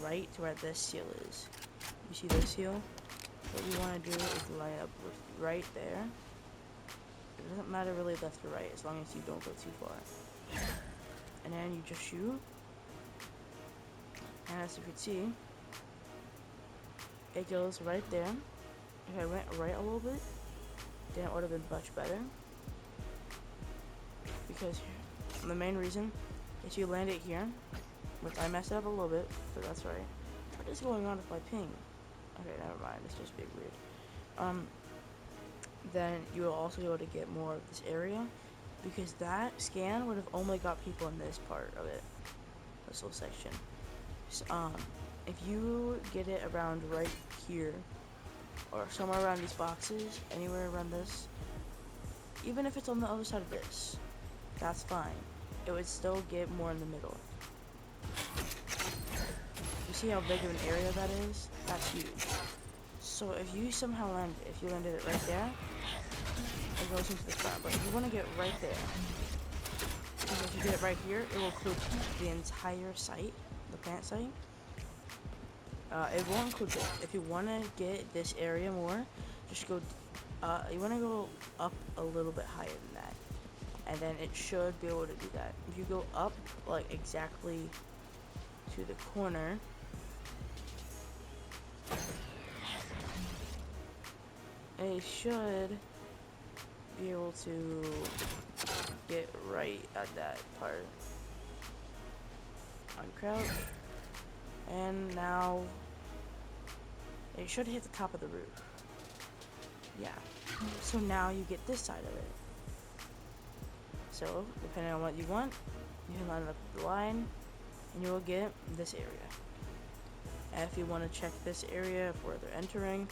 right to where this seal is. You see this seal? What you want to do is line up with right there. It doesn't matter really left or right as long as you don't go too far. And then you just shoot. And as you can see, it goes right there. If I went right a little bit, then it would have been much better. Because the main reason is you land it here, which I messed up a little bit, but that's right. What is going on with my ping? Okay, never mind. It's just being weird. Then you will also be able to get more of this area, because that scan would have only got people in this part of it, this little section. So, if you get it around right here, or somewhere around these boxes, anywhere around this, even if it's on the other side of this, that's fine. It would still get more in the middle. You see how big of an area that is? That's huge. So if you somehow if you landed it right there, it goes into the front. But if you want to get right there, because if you get it right here, it will include the entire site, the plant site. It won't include this. If you want to get this area more, just go, you want to go up a little bit higher than that. And then it should be able to do that. If you go up, like, exactly to the corner, it should be able to get right at that part. Uncrouch. And now it should hit the top of the roof. Yeah. So now you get this side of it. So, depending on what you want, you can line up the line, and you will get this area. And if you want to check this area for where they're entering,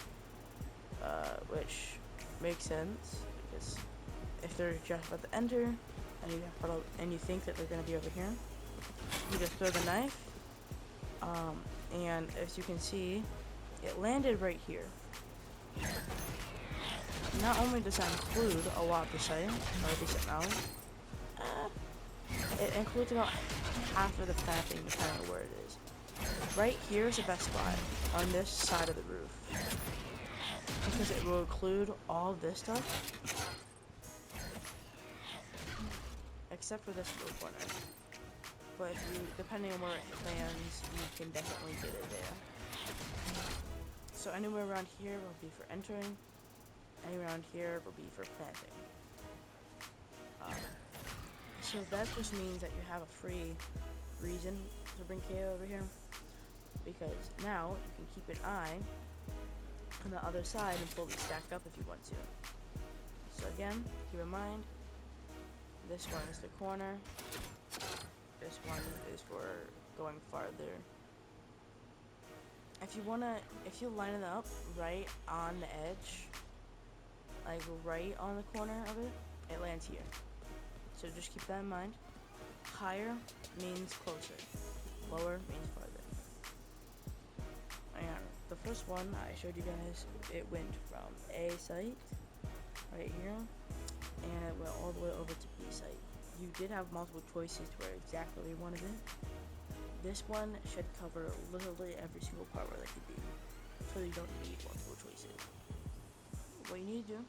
which makes sense, because if they're just about to enter, and you think that they're going to be over here, you just throw the knife, and as you can see, it landed right here. Not only does that include a lot of the site, or a decent amount, it includes about half of the planting, depending on where it is. Right here is the best spot, on this side of the roof, because it will include all of this stuff, except for this little corner. But if you, depending on where it lands, you can definitely get it there. So anywhere around here will be for entering, anywhere around here will be for planting. So that just means that you have a free reason to bring KO over here, because now you can keep an eye on the other side and fully stack up if you want to. So again, keep in mind, this one is the corner, this one is for going farther. If you line it up right on the edge, like right on the corner of it, it lands here. So just keep that in mind. Higher means closer, lower means farther. And the first one I showed you guys, it went from A site, right here, and it went all the way over to B site. You did have multiple choices to where exactly you wanted it. This one should cover literally every single part where that could be, so you don't need multiple choices. What you need to do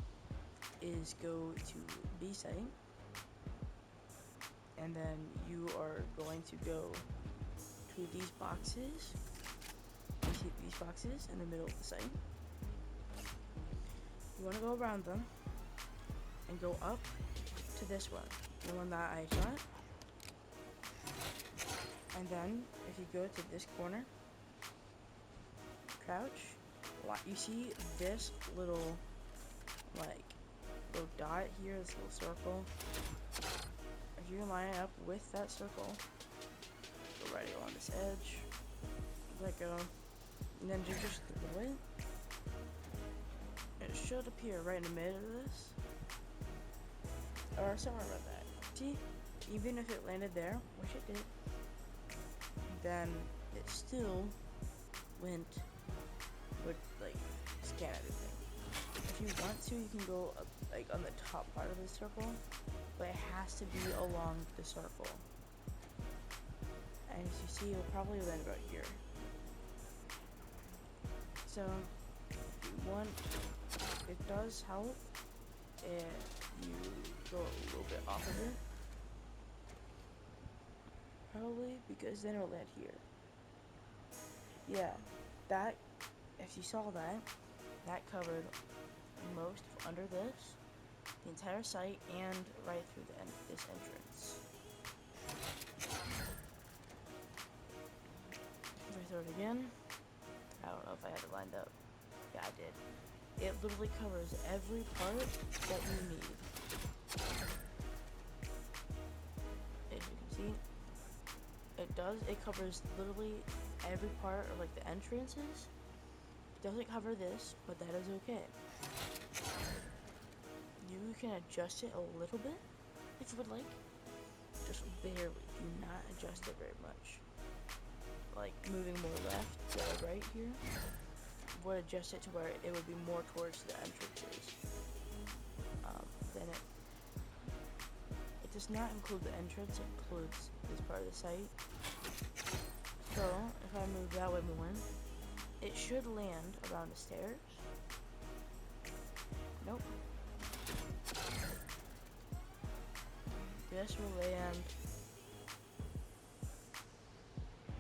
is go to B site, and then you are going to go to these boxes. You see these boxes in the middle of the site. You want to go around them and go up to this one, the one that I shot. And then if you go to this corner, crouch, you see this little dot here, this little circle. If you line it up with that circle, go right along this edge, let go, and then you just throw it. It should appear right in the middle of this, or somewhere around that. See, even if it landed there, which it did, then it still would scan everything. If you want to, you can go up, on the top part of the circle, but it has to be along the circle. And as you see, it'll probably land about here. So if you want, it does help if you go a little bit off of it. Probably because then it'll land here. Yeah, that, if you saw that, that covered most of under this, the entire site, and right through this entrance. If I throw it again, I don't know if I had it lined up. Yeah, I did. It literally covers every part that you need. As you can see, it covers literally every part of like the entrances. It doesn't cover this, but that is okay. You can adjust it a little bit if you would like. Just barely. Do not adjust it very much. Like moving more left to right here would adjust it to where it would be more towards the entrances. Then it does not include the entrance, it includes this part of the site. So if I move that way more, it should land around the stairs. Nope. This will land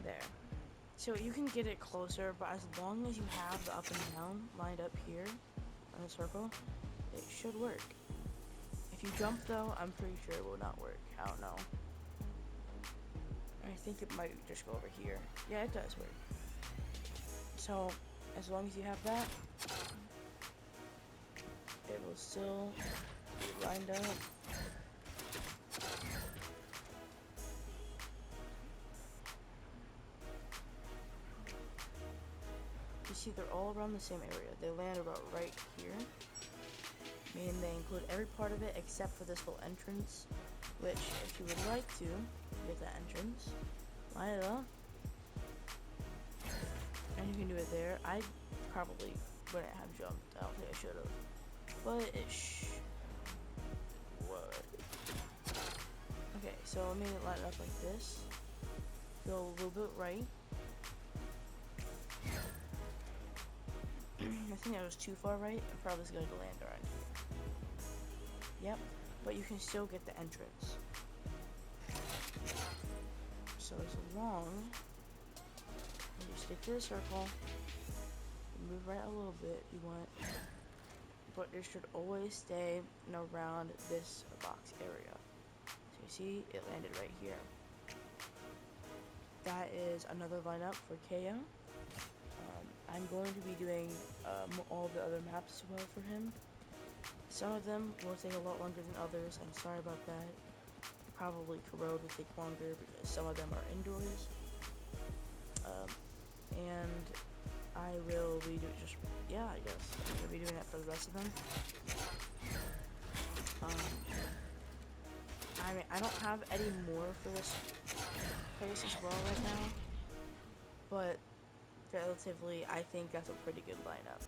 there. So you can get it closer, but as long as you have the up and down lined up here on the circle, it should work. If you jump though, I'm pretty sure it will not work. I don't know. I think it might just go over here. Yeah, it does work. So as long as you have that, it will still be lined up. You see, they're all around the same area. They land about right here. Meaning they include every part of it except for this little entrance, which, if you would like to get that entrance, line it up, and you can do it there. I probably wouldn't have jumped. I don't think I should have, but it would. Okay, so let me line it up like this. Go a little bit right. I think that was too far right. I'm probably just going to land around here. Yep, but you can still get the entrance. So as long as you stick to the circle, move right a little bit, you want, but it should always stay around this box area. So you see, it landed right here. That is another lineup for KO. I'm going to be doing all the other maps as well for him. Some of them will take a lot longer than others. I'm sorry about that. Probably Corrode will take longer because some of them are indoors. And I will be doing I guess I'm going to be doing that for the rest of them. I mean, I don't have any more for this place as well right now, but relatively, I think that's a pretty good lineup.